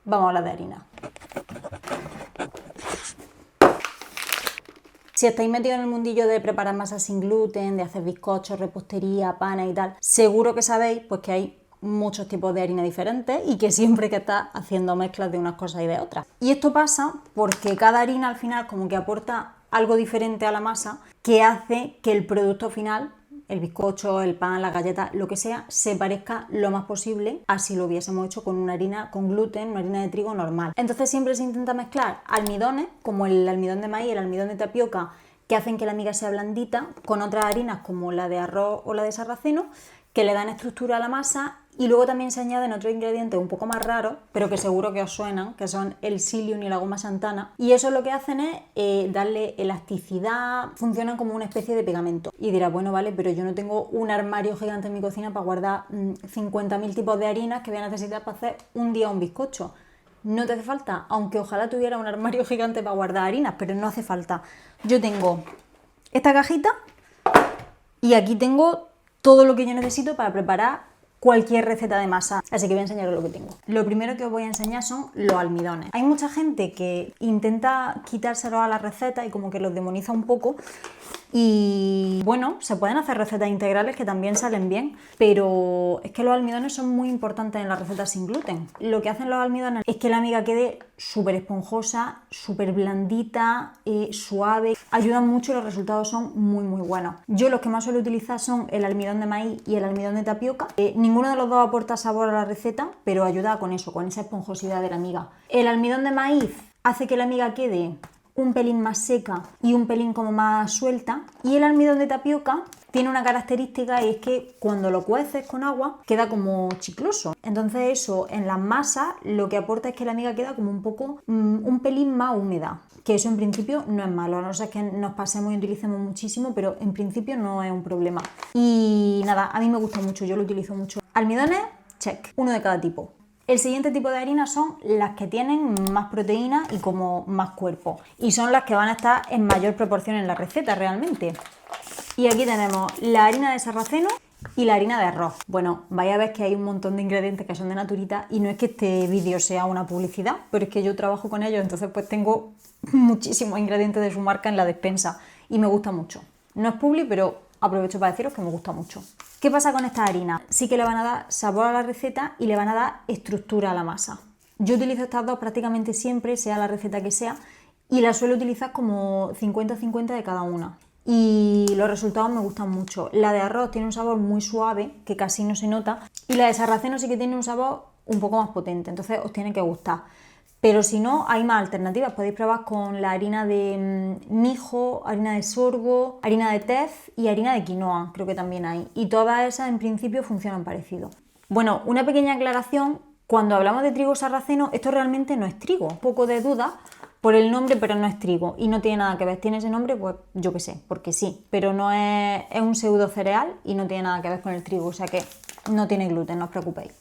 vamos a hablar de harina. Si estáis metidos en el mundillo de preparar masas sin gluten, de hacer bizcochos, repostería, panes y tal, seguro que sabéis pues, que hay muchos tipos de harina diferentes y que siempre hay que estar haciendo mezclas de unas cosas y de otras. Y esto pasa porque cada harina al final como que aporta algo diferente a la masa que hace que el producto final, el bizcocho, el pan, la galleta, lo que sea, se parezca lo más posible a si lo hubiésemos hecho con una harina con gluten, una harina de trigo normal. Entonces siempre se intenta mezclar almidones, como el almidón de maíz, el almidón de tapioca, que hacen que la miga sea blandita, con otras harinas como la de arroz o la de sarraceno, que le dan estructura a la masa. Y luego también se añaden otros ingredientes un poco más raros, pero que seguro que os suenan, que son el psyllium y la goma santana. Y eso lo que hacen es darle elasticidad, funcionan como una especie de pegamento. Y dirás, bueno, vale, pero yo no tengo un armario gigante en mi cocina para guardar 50.000 tipos de harinas que voy a necesitar para hacer un día un bizcocho. No te hace falta, aunque ojalá tuviera un armario gigante para guardar harinas, pero no hace falta. Yo tengo esta cajita y aquí tengo todo lo que yo necesito para preparar cualquier receta de masa, así que voy a enseñaros lo que tengo. Lo primero que os voy a enseñar son los almidones. Hay mucha gente que intenta quitárselo a la receta y como que los demoniza un poco. Y bueno, se pueden hacer recetas integrales que también salen bien, pero es que los almidones son muy importantes en las recetas sin gluten. Lo que hacen los almidones es que la miga quede súper esponjosa, súper blandita, suave. Ayudan mucho y los resultados son muy buenos. Yo los que más suelo utilizar son el almidón de maíz y el almidón de tapioca. Ninguno de los dos aporta sabor a la receta, pero ayuda con eso, con esa esponjosidad de la miga. El almidón de maíz hace que la miga quede un pelín más seca y un pelín como más suelta, y el almidón de tapioca tiene una característica y es que cuando lo cueces con agua queda como chicloso. Entonces eso en las masas lo que aporta es que la miga queda como un poco, un pelín más húmeda, que eso en principio no es malo, a no ser que nos pasemos y utilicemos muchísimo, pero en principio no es un problema. Y nada, a mí me gusta mucho, yo lo utilizo mucho. Almidones, check, uno de cada tipo. El siguiente tipo de harina son las que tienen más proteína y como más cuerpo, y son las que van a estar en mayor proporción en la receta realmente. Y aquí tenemos la harina de sarraceno y la harina de arroz. Bueno, vais a ver que hay un montón de ingredientes que son de Naturita y no es que este vídeo sea una publicidad, pero es que yo trabajo con ellos, entonces pues tengo muchísimos ingredientes de su marca en la despensa y me gusta mucho. No es publi, pero aprovecho para deciros que me gusta mucho. ¿Qué pasa con esta harina? Sí que le van a dar sabor a la receta y le van a dar estructura a la masa. Yo utilizo estas dos prácticamente siempre, sea la receta que sea, y las suelo utilizar como 50-50 de cada una. Y los resultados me gustan mucho. La de arroz tiene un sabor muy suave, que casi no se nota, y la de sarraceno sí que tiene un sabor un poco más potente, entonces os tiene que gustar. Pero si no, hay más alternativas. Podéis probar con la harina de mijo, harina de sorgo, harina de tef y harina de quinoa, creo que también hay. Y todas esas en principio funcionan parecido. Bueno, una pequeña aclaración. Cuando hablamos de trigo sarraceno, esto realmente no es trigo. Un poco de duda por el nombre, pero no es trigo. Y no tiene nada que ver. Tiene ese nombre, pues yo qué sé, porque sí. Pero no es un pseudo cereal y no tiene nada que ver con el trigo. O sea que no tiene gluten, no os preocupéis.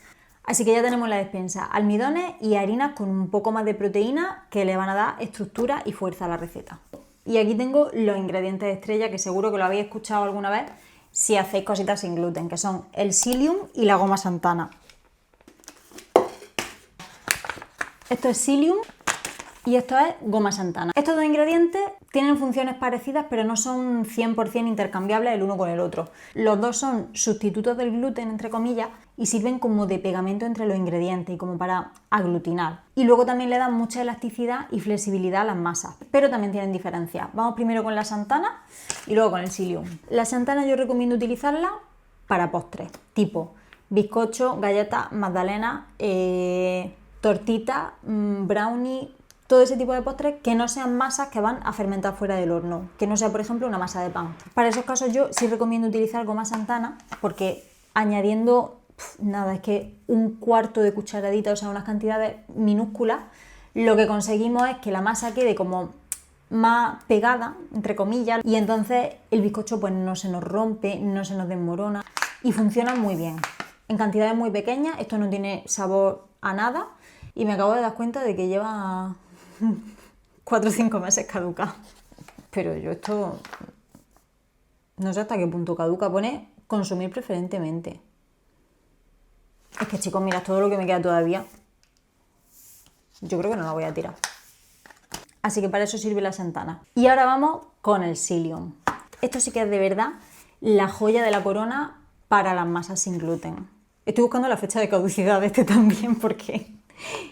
Así que ya tenemos la despensa, almidones y harinas con un poco más de proteína que le van a dar estructura y fuerza a la receta. Y aquí tengo los ingredientes estrella que seguro que lo habéis escuchado alguna vez si hacéis cositas sin gluten, que son el psyllium y la goma santana. Esto es psyllium y esto es goma santana. Estos dos ingredientes tienen funciones parecidas, pero no son 100% intercambiables el uno con el otro. Los dos son sustitutos del gluten, entre comillas, y sirven como de pegamento entre los ingredientes y como para aglutinar. Y luego también le dan mucha elasticidad y flexibilidad a las masas, pero también tienen diferencias. Vamos primero con la santana y luego con el psyllium. La santana yo recomiendo utilizarla para postres, tipo bizcocho, galleta, magdalena, tortita, brownie, todo ese tipo de postres que no sean masas que van a fermentar fuera del horno, que no sea por ejemplo una masa de pan. Para esos casos yo sí recomiendo utilizar goma santana porque añadiendo nada, es que un cuarto de cucharadita, o sea unas cantidades minúsculas, lo que conseguimos es que la masa quede como más pegada, entre comillas, y entonces el bizcocho pues no se nos rompe, no se nos desmorona y funciona muy bien. En cantidades muy pequeñas, esto no tiene sabor a nada y me acabo de dar cuenta de que lleva 4 o 5 meses caduca. Pero yo esto no sé hasta qué punto caduca. Pone consumir preferentemente. Es que chicos, mirad todo lo que me queda todavía. Yo creo que no la voy a tirar. Así que para eso sirve la Santana. Y ahora vamos con el Psyllium. Esto sí que es de verdad la joya de la corona para las masas sin gluten. Estoy buscando la fecha de caducidad de este también porque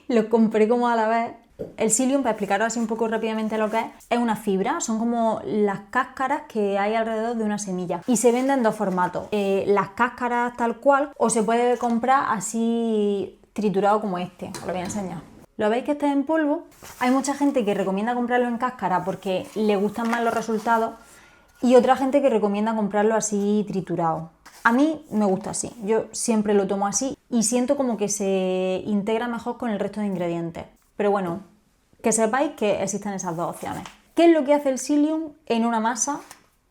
lo compré como a la vez. El Psyllium, para explicaros así un poco rápidamente lo que es una fibra, son como las cáscaras que hay alrededor de una semilla y se venden en dos formatos, las cáscaras tal cual o se puede comprar así triturado como este, os lo voy a enseñar. ¿Lo veis que está en polvo? Hay mucha gente que recomienda comprarlo en cáscara porque le gustan más los resultados y otra gente que recomienda comprarlo así triturado. A mí me gusta así, yo siempre lo tomo así y siento como que se integra mejor con el resto de ingredientes. Pero bueno, que sepáis que existen esas dos opciones. ¿Qué es lo que hace el Psyllium en una masa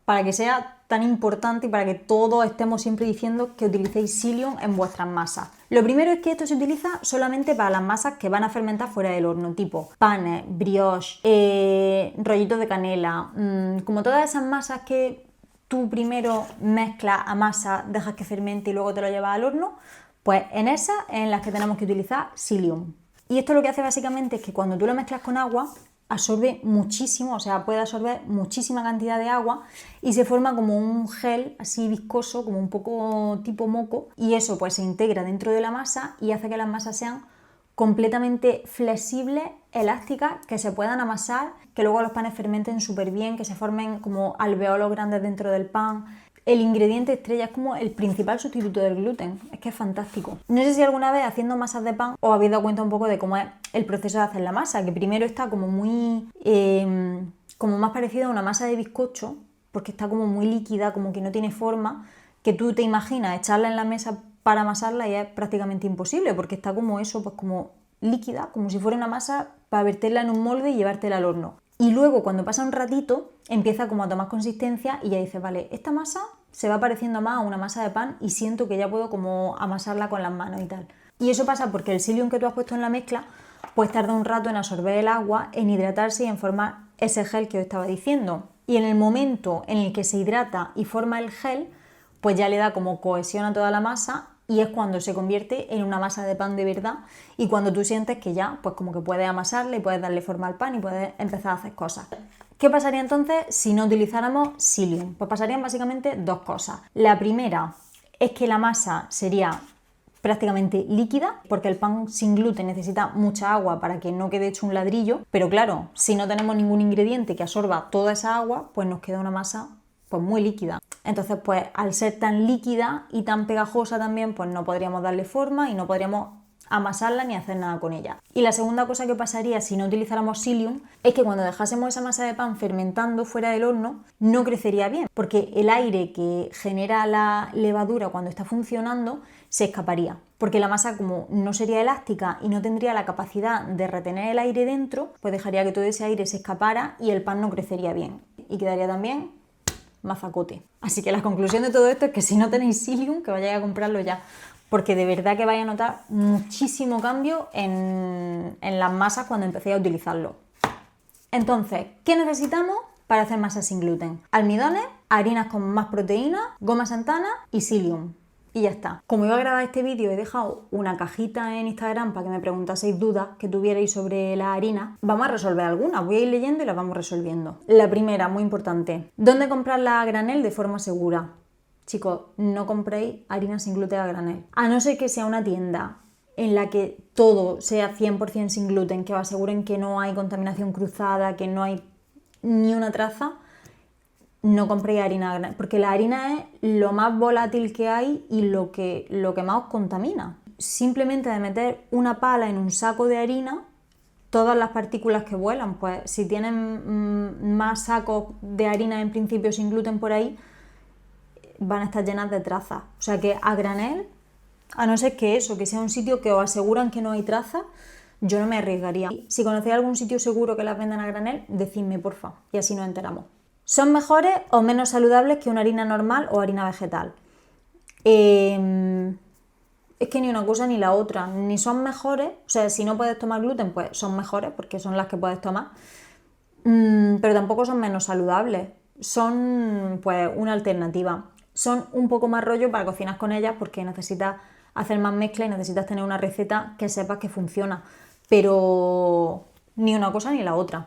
para que sea tan importante y para que todos estemos siempre diciendo que utilicéis Psyllium en vuestras masas? Lo primero es que esto se utiliza solamente para las masas que van a fermentar fuera del horno, tipo panes, brioche, rollitos de canela, como todas esas masas que tú primero mezclas a masa, dejas que fermente y luego te lo llevas al horno, pues en esas en las que tenemos que utilizar Psyllium. Y esto lo que hace básicamente es que cuando tú lo mezclas con agua, absorbe muchísimo, o sea, puede absorber muchísima cantidad de agua y se forma como un gel así viscoso, como un poco tipo moco, y eso pues se integra dentro de la masa y hace que las masas sean completamente flexibles, elásticas, que se puedan amasar, que luego los panes fermenten súper bien, que se formen como alveolos grandes dentro del pan. El ingrediente estrella es como el principal sustituto del gluten, es que es fantástico. No sé si alguna vez haciendo masas de pan os habéis dado cuenta un poco de cómo es el proceso de hacer la masa, que primero está como muy, como más parecido a una masa de bizcocho, porque está como muy líquida, como que no tiene forma, que tú te imaginas echarla en la mesa para amasarla y es prácticamente imposible, porque está como eso, pues como líquida, como si fuera una masa para verterla en un molde y llevártela al horno. Y luego cuando pasa un ratito empieza como a tomar consistencia y ya dices, vale, esta masa se va pareciendo más a una masa de pan y siento que ya puedo como amasarla con las manos y tal. Y eso pasa porque el Psyllium que tú has puesto en la mezcla pues tarda un rato en absorber el agua, en hidratarse y en formar ese gel que os estaba diciendo. Y en el momento en el que se hidrata y forma el gel, pues ya le da como cohesión a toda la masa y es cuando se convierte en una masa de pan de verdad y cuando tú sientes que ya pues como que puedes amasarle y puedes darle forma al pan y puedes empezar a hacer cosas. ¿Qué pasaría entonces si no utilizáramos Psyllium? Pues pasarían básicamente dos cosas. La primera es que la masa sería prácticamente líquida, porque el pan sin gluten necesita mucha agua para que no quede hecho un ladrillo, pero claro, si no tenemos ningún ingrediente que absorba toda esa agua, pues nos queda una masa pues muy líquida. Entonces, pues al ser tan líquida y tan pegajosa también, pues no podríamos darle forma y no podríamos amasarla ni hacer nada con ella. Y la segunda cosa que pasaría si no utilizáramos Psyllium es que cuando dejásemos esa masa de pan fermentando fuera del horno no crecería bien, porque el aire que genera la levadura cuando está funcionando se escaparía, porque la masa como no sería elástica y no tendría la capacidad de retener el aire dentro, pues dejaría que todo ese aire se escapara y el pan no crecería bien y quedaría también mazacote. Así que la conclusión de todo esto es que si no tenéis Psyllium, que vayáis a comprarlo ya, porque de verdad que vais a notar muchísimo cambio en las masas cuando empecéis a utilizarlo. Entonces, ¿qué necesitamos para hacer masas sin gluten? Almidones, harinas con más proteína, goma Santana y Psyllium. Y ya está. Como iba a grabar este vídeo, he dejado una cajita en Instagram para que me preguntaseis dudas que tuvierais sobre la harina. Vamos a resolver algunas, voy a ir leyendo y las vamos resolviendo. La primera, muy importante, ¿dónde comprarla a granel de forma segura? Chicos, no compréis harina sin gluten a granel. A no ser que sea una tienda en la que todo sea 100% sin gluten, que os aseguren que no hay contaminación cruzada, que no hay ni una traza, no compréis harina a granel, porque la harina es lo más volátil que hay y lo que más os contamina. Simplemente de meter una pala en un saco de harina, todas las partículas que vuelan, pues si tienen más sacos de harina en principio sin gluten por ahí, van a estar llenas de trazas. O sea que a granel, a no ser que eso, que sea un sitio que os aseguran que no hay trazas, yo no me arriesgaría. Si conocéis algún sitio seguro que las vendan a granel, decidme porfa, y así nos enteramos. ¿Son mejores o menos saludables que una harina normal o harina vegetal? Es que ni una cosa ni la otra, ni son mejores, o sea, si no puedes tomar gluten, pues son mejores, porque son las que puedes tomar, pero tampoco son menos saludables, son pues una alternativa. Son un poco más rollo para cocinar con ellas porque necesitas hacer más mezcla y necesitas tener una receta que sepas que funciona. pero ni una cosa ni la otra.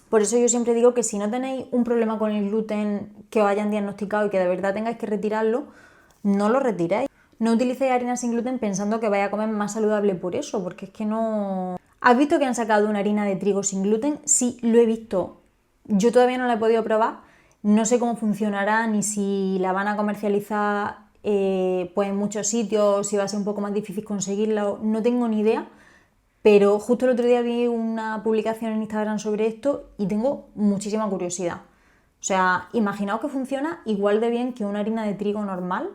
Por eso yo siempre digo que si no tenéis un problema con el gluten que os hayan diagnosticado y que de verdad tengáis que retirarlo, no lo retiréis. No utilicéis harina sin gluten pensando que vais a comer más saludable por eso, porque es que no... ¿Has visto que han sacado una harina de trigo sin gluten? Sí, lo he visto. Yo todavía no la he podido probar. No sé cómo funcionará, ni si la van a comercializar pues en muchos sitios, si va a ser un poco más difícil conseguirla. No tengo ni idea. Pero justo el otro día vi una publicación en Instagram sobre esto y tengo muchísima curiosidad. O sea, imaginaos que funciona igual de bien que una harina de trigo normal,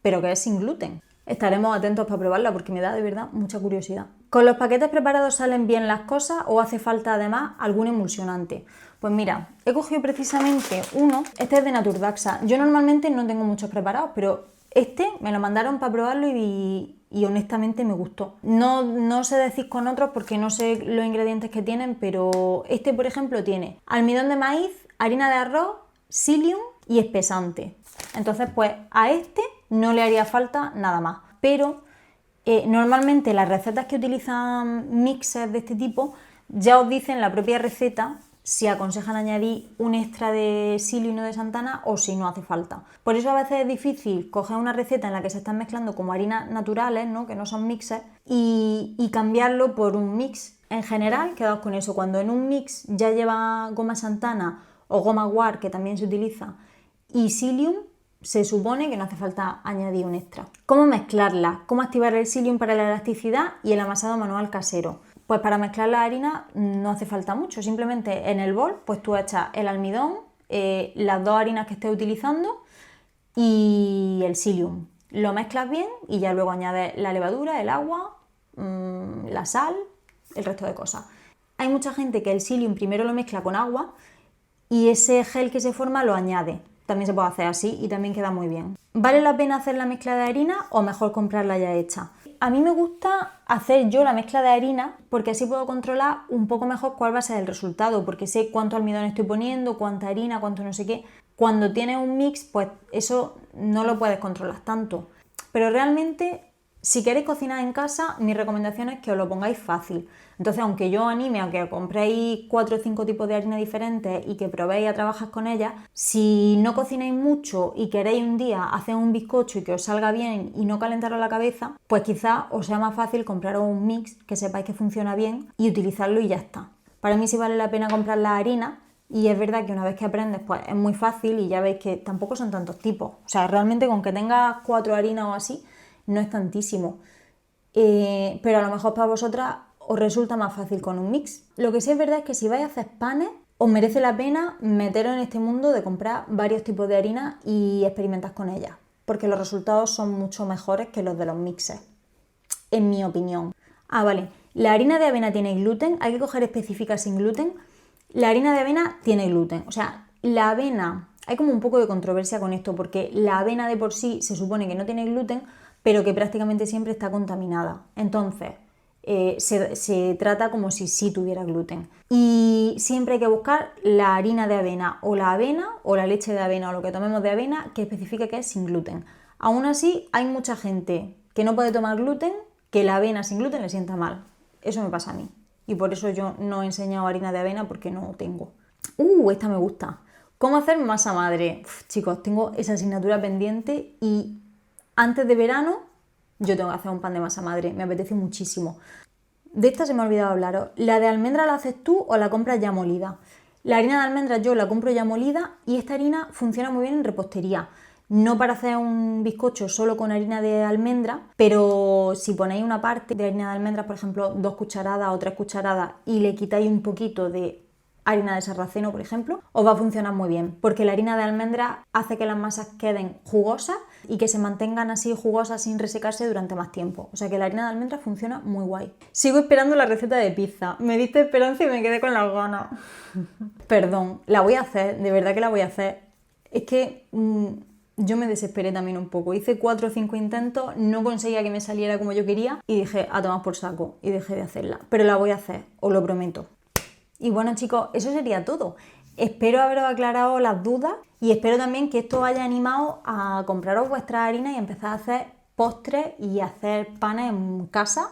pero que es sin gluten. Estaremos atentos para probarla porque me da de verdad mucha curiosidad. ¿Con los paquetes preparados salen bien las cosas o hace falta además algún emulsionante? Pues mira, he cogido precisamente uno, este es de Naturdaxa. Yo normalmente no tengo muchos preparados, pero este me lo mandaron para probarlo y honestamente me gustó. No sé decir con otros porque no sé los ingredientes que tienen, pero este, por ejemplo, tiene almidón de maíz, harina de arroz, psyllium y espesante. Entonces, pues a este no le haría falta nada más. Pero normalmente las recetas que utilizan mixes de este tipo ya os dicen la propia receta si aconsejan añadir un extra de psyllium o de Santana o si no hace falta. Por eso a veces es difícil coger una receta en la que se están mezclando como harinas naturales, ¿no? Que no son mixes, y cambiarlo por un mix. En general, quedaos con eso. Cuando en un mix ya lleva goma Santana o goma guar, que también se utiliza, y psyllium, se supone que no hace falta añadir un extra. ¿Cómo mezclarla? ¿Cómo activar el psyllium para la elasticidad y el amasado manual casero? Pues para mezclar la harina no hace falta mucho, simplemente en el bol pues tú echas el almidón, las dos harinas que estés utilizando y el psyllium. Lo mezclas bien y ya luego añades la levadura, el agua, la sal, el resto de cosas. Hay mucha gente que el psyllium primero lo mezcla con agua y ese gel que se forma lo añade. También se puede hacer así y también queda muy bien. ¿Vale la pena hacer la mezcla de harina o mejor comprarla ya hecha? A mí me gusta hacer yo la mezcla de harina porque así puedo controlar un poco mejor cuál va a ser el resultado, porque sé cuánto almidón estoy poniendo, cuánta harina, cuánto no sé qué. Cuando tienes un mix, pues eso no lo puedes controlar tanto. Pero realmente, si queréis cocinar en casa, mi recomendación es que os lo pongáis fácil. Entonces, aunque yo anime a que compréis 4 o 5 tipos de harina diferentes y que probéis a trabajar con ellas, si no cocináis mucho y queréis un día hacer un bizcocho y que os salga bien y no calentaros la cabeza, pues quizás os sea más fácil compraros un mix que sepáis que funciona bien y utilizarlo y ya está. Para mí sí vale la pena comprar la harina y es verdad que una vez que aprendes pues es muy fácil y ya veis que tampoco son tantos tipos. O sea, realmente con que tengas 4 harinas o así no es tantísimo. Pero a lo mejor para vosotras os resulta más fácil con un mix. Lo que sí es verdad es que si vais a hacer panes, os merece la pena meteros en este mundo de comprar varios tipos de harina y experimentar con ellas, porque los resultados son mucho mejores que los de los mixes, en mi opinión. Vale, la harina de avena tiene gluten, hay que coger específicas sin gluten. La harina de avena tiene gluten, o sea, la avena, hay como un poco de controversia con esto, porque la avena de por sí se supone que no tiene gluten, pero que prácticamente siempre está contaminada. Entonces, se trata como si sí tuviera gluten. Y siempre hay que buscar la harina de avena o la leche de avena o lo que tomemos de avena que especifique que es sin gluten. Aún así, hay mucha gente que no puede tomar gluten, que la avena sin gluten le sienta mal. Eso me pasa a mí. Y por eso yo no he enseñado harina de avena porque no tengo. Esta me gusta. ¿Cómo hacer masa madre? Chicos, tengo esa asignatura pendiente y antes de verano yo tengo que hacer un pan de masa madre, me apetece muchísimo. De esta se me ha olvidado hablaros. ¿La de almendra la haces tú o la compras ya molida? La harina de almendra yo la compro ya molida y esta harina funciona muy bien en repostería. No para hacer un bizcocho solo con harina de almendra, pero si ponéis una parte de harina de almendra, por ejemplo 2 cucharadas o 3 cucharadas y le quitáis un poquito de harina de sarraceno, por ejemplo, os va a funcionar muy bien, porque la harina de almendra hace que las masas queden jugosas y que se mantengan así jugosas sin resecarse durante más tiempo. O sea que la harina de almendra funciona muy guay. Sigo esperando la receta de pizza. Me diste esperanza y me quedé con las ganas. Perdón, la voy a hacer, de verdad que la voy a hacer. Es que yo me desesperé también un poco. Hice 4 o 5 intentos, no conseguía que me saliera como yo quería y dije, a tomar por saco, y dejé de hacerla. Pero la voy a hacer, os lo prometo. Y bueno, chicos, eso sería todo. Espero haberos aclarado las dudas y espero también que esto os haya animado a compraros vuestra harina y empezar a hacer postres y hacer panes en casa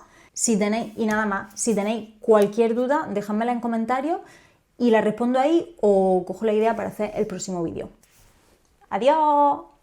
y nada más, si tenéis cualquier duda, dejadmela en comentarios y la respondo ahí o cojo la idea para hacer el próximo vídeo. ¡Adiós!